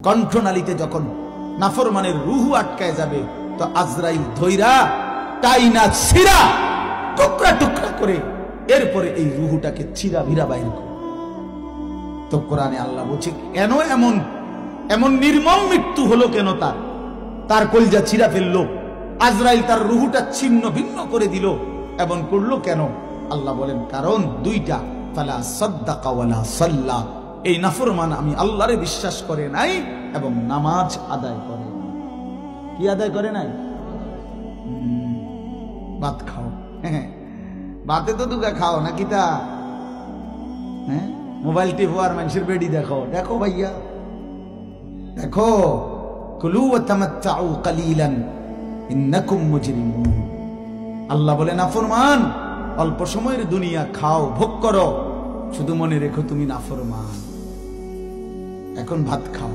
কণ্ঠনালীতে যখন নাফরমানের রুহু আটকায় যাবে তো আজরাইল ধৈরা টাইনা ছিরা টুকরা টুকরা করে এরপরে এই রুহুটাকে ছিরা ভিরা বাইর করে। তো কোরআনে আল্লাহ বলছে কেন এমন এমন নির্মম মৃত্যু হলো, কেন তার কলজা ছিঁড়া ফেললো, আজরাইল তার রুহুটা ছিন্ন ভিন্ন করে দিল, এমন করলো কেন? আল্লাহ বলেন কারণ দুইটা, ফালা সাদ্দাকা ওয়ালা সাল্লা, এই নাফরমান আমি আল্লাহরে বিশ্বাস করে নাই এবং নামাজ আদায় করে নাই। কি আদায় করে নাই? ভাত খাও, ভাতে তো দুগা খাও নাকি তা? হ্যাঁ, মোবাইল টিপো আর মানুষের বেডি দেখো, দেখো ভাইয়া দেখো, কুলু ওয়া তামাত্তাউ কালিলান ইন্নাকুম মুজরিমুন। আল্লাহ বলে নাফরমান অল্প সময়ের দুনিয়া খাও, ভোগ করো, শুধু মনে রেখো তুমি নাফরমান। এখন ভাত খাও।